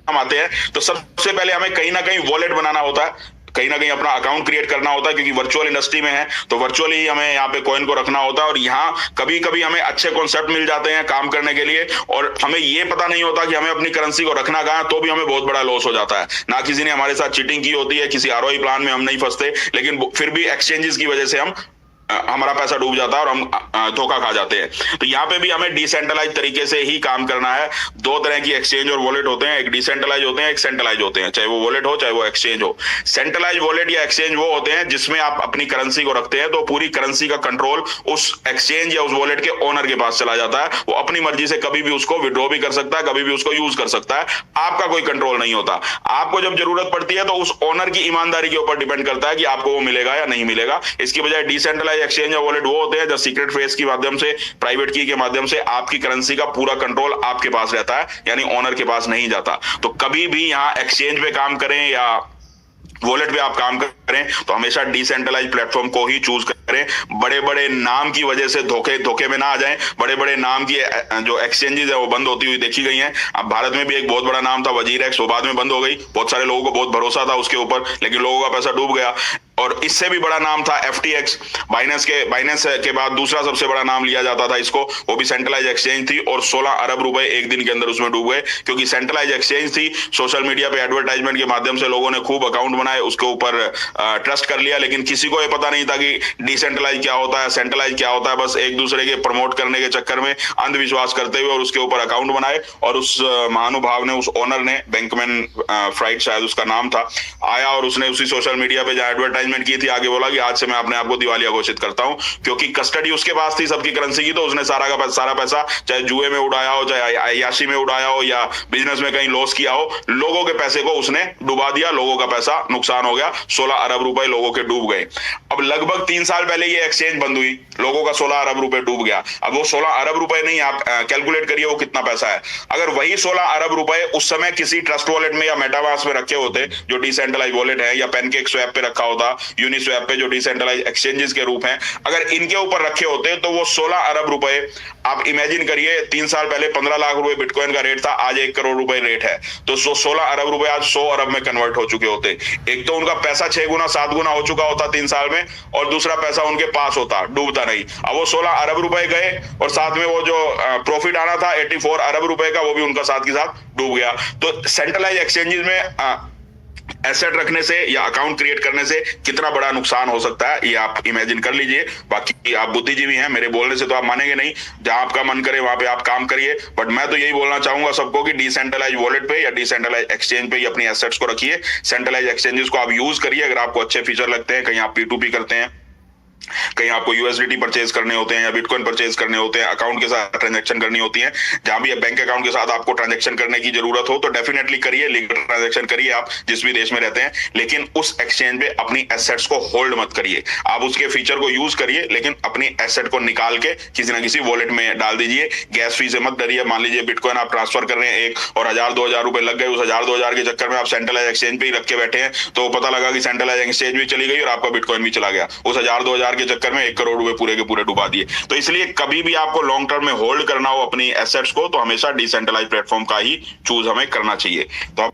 काम आते हैं, तो सबसे पहले हमें कहीं ना कहीं वॉलेट बनाना होता है, कहीं ना कहीं अपना अकाउंट क्रिएट करना होता है, क्योंकि वर्चुअल इंडस्ट्री में है तो वर्चुअली ही हमें यहाँ पे कॉइन को रखना होता है। और यहाँ कभी कभी हमें अच्छे कॉन्सेप्ट मिल जाते हैं काम करने के लिए, और हमें ये पता नहीं होता कि हमें अपनी करेंसी को रखना कहाँ है, तो भी हमें बहुत बड़ा लॉस हो जाता है। ना किसी ने हमारे साथ चीटिंग की होती है, किसी आरओई प्लान में हम नहीं फंसते, लेकिन फिर भी एक्सचेंजेस की वजह से हमारा पैसा डूब जाता है और हम धोखा खा जाते हैं। तो यहाँ पे भी हमें डिसेंट्रलाइज तरीके से ही काम करना है। दो तरह की एक्सचेंज और वॉलेट होते हैं, एक डिसेंट्रलाइज होते हैं, एक सेंट्रलाइज होते हैं, चाहे वो वॉलेट हो चाहे वो एक्सचेंज हो। सेंट्रलाइज वॉलेट या एक्सचेंज वो होते हैं जिसमें आप अपनी करेंसी को रखते हैं, तो पूरी करेंसी का कंट्रोल उस एक्सचेंज या उस वॉलेट के ओनर के पास चला जाता है। वो अपनी मर्जी से कभी भी उसको विड्रॉ भी कर सकता है, कभी भी उसको यूज कर सकता है, आपका कोई कंट्रोल नहीं होता। आपको जब जरूरत पड़ती है तो उस ओनर की ईमानदारी के ऊपर डिपेंड करता है कि आपको वो मिलेगा या नहीं मिलेगा। इसकी बजाय डिसेंट्रलाइज एक्सचेंज या वॉलेट होते हैं जो सीक्रेट फेस के माध्यम से, प्राइवेट की के माध्यम से आपकी करेंसी का पूरा कंट्रोल आपके पास रहता है, यानी ओनर के पास नहीं जाता। तो कभी भी यहां एक्सचेंज पे काम करें या वॉलेट पे आप काम करें तो हमेशा डिसेंट्रलाइज प्लेटफॉर्म को ही चूज करें। बड़े बड़े नाम की वजह से धोखे में ना आ जाएं। बड़े बड़े नाम की जो एक्सचेंजेस है वो बंद होती हुई देखी गई हैं। अब भारत में भी एक बहुत बड़ा नाम था वजीरएक्स, वो बाद में बंद हो गई। बहुत सारे लोगों को बहुत भरोसा था उसके ऊपर, लेकिन लोगों का पैसा डूब गया। और इससे भी बड़ा नाम था एफटीएक्स, बाइनेंस के बाद दूसरा सबसे बड़ा नाम लिया जाता था इसको, वो भी सेंट्रलाइज एक्सचेंज थी, और 16 अरब रुपए एक दिन के अंदर उसमें डूब गए, क्योंकि सेंट्रलाइज एक्सचेंज थी। सोशल मीडिया पे एडवर्टाइजमेंट के माध्यम से लोगों ने खूब अकाउंट बनाए, उसके ऊपर ट्रस्ट कर लिया, लेकिन किसी को ये पता नहीं था कि डिसेंट्रलाइज क्या होता है, सेंट्रलाइज क्या होता है। बस एक दूसरे के प्रमोट करने के चक्कर में अंधविश्वास करते हुए और उसके ऊपर अकाउंट बनाए, और उस महानुभाव ने, उस ओनर ने, बैंकमैन फ्राइड शायद उसका नाम था, आया और उसने उसी सोशल मीडिया पे जहां एडवर्टाइजमेंट की थी आगे बोला कि आज से मैं अपने आप को दिवालिया घोषित करता हूं, क्योंकि कस्टडी उसके पास थी सबकी करेंसी की। तो उसने सारा पैसा चाहे जुए में उड़ाया हो, चाहे अय्याशी में उड़ाया हो, या बिजनेस में कहीं लॉस किया हो, लोगों के पैसे को उसने डुबा दिया, लोगों का पैसा नुकसान हो गया। 16 अरब रुपए लोगों के डूब गए। अब लगभग 3 साल पहले ये एक्सचेंज बंद हुई, लोगों का 16 अरब रुपए डूब गया। अब वो 16 अरब रुपए नहीं, आप कैलकुलेट करिए वो कितना पैसा है। अगर वही 16 अरब रुपए उस समय किसी ट्रस्ट वॉलेट में या मेटामास्क में रखे होते, जो डिसेंट्रलाइज वॉलेट है, या पैनकेक स्वैप पे रखा होता, यूनिस्वैप पे जो डिसेंट्रलाइज एक्सचेंजेस के रूप हैं, अगर इनके ऊपर रखे होते तो वो 16 अरब रुपए, आप इमेजिन करिए 3 साल पहले 15 लाख रुपए बिटकॉइन का रेट था, आज 1 करोड़ रुपए रेट है, तो 16 अरब रुपए आज 100 अरब में कन्वर्ट हो चुके होते। एक तो उनका पैसा 6 गुना 7 गुना हो चुका होता 3 साल में, और दूसरा पैसा उनके पास होता, डूबता नहीं। अब वो 16 अरब रुपए गए, और साथ में वो जो प्रॉफिट आना था 84 अरब रुपए का, वो भी उनका साथ के साथ डूब गया। तो सेंट्रलाइज एक्सचेंजेस में एसेट रखने से या अकाउंट क्रिएट करने से कितना बड़ा नुकसान हो सकता है, ये आप इमेजिन कर लीजिए। बाकी आप बुद्धिजीवी हैं, मेरे बोलने से तो आप मानेंगे नहीं, जहां आपका मन करे वहां पे आप काम करिए। बट मैं तो यही बोलना चाहूंगा सबको कि डिसेंट्रलाइज वॉलेट पे या डिसेंट्रलाइज एक्सचेंज पे ही अपनी एसेट्स को रखिए। सेंट्रलाइज एक्सचेंजेस को आप यूज करिए अगर आपको अच्छे फीचर लगते हैं, कहीं आप P2P करते हैं, कहीं आपको यूएसडीटी परचेज करने होते हैं या बिटकॉइन परचेज करने होते हैं, अकाउंट के साथ ट्रांजैक्शन करनी होती है, जहां भी बैंक अकाउंट के साथ आपको ट्रांजैक्शन करने की जरूरत हो तो डेफिनेटली करिए, लीगल ट्रांजैक्शन करिए आप जिस भी देश में रहते हैं। लेकिन उस एक्सचेंज पे अपनी एसेट्स को होल्ड मत करिए। आप उसके फीचर को यूज करिए, लेकिन अपनी एसेट को निकाल के किसी ना किसी वॉलेट में डाल दीजिए। गैस फी से मत डरिए। मान लीजिए बिटकॉइन आप ट्रांसफर कर रहे हैं एक, और 1000-2000 रुपए लग गए, उस 1000-2000 के चक्कर में आप सेंट्रलाइज एक्सचेंज पे ही रख के बैठे हैं, तो पता लगा कि सेंट्रलाइज एक्सचेंज भी चली गई और आपका बिटकॉइन भी चला गया। उस 1000-2000 के चक्कर में 1 करोड़ रुपए पूरे के पूरे डुबा दिए। तो इसलिए कभी भी आपको लॉन्ग टर्म में होल्ड करना हो अपनी एसेट्स को, तो हमेशा डिसेंट्रलाइज प्लेटफॉर्म का ही चूज हमें करना चाहिए। तो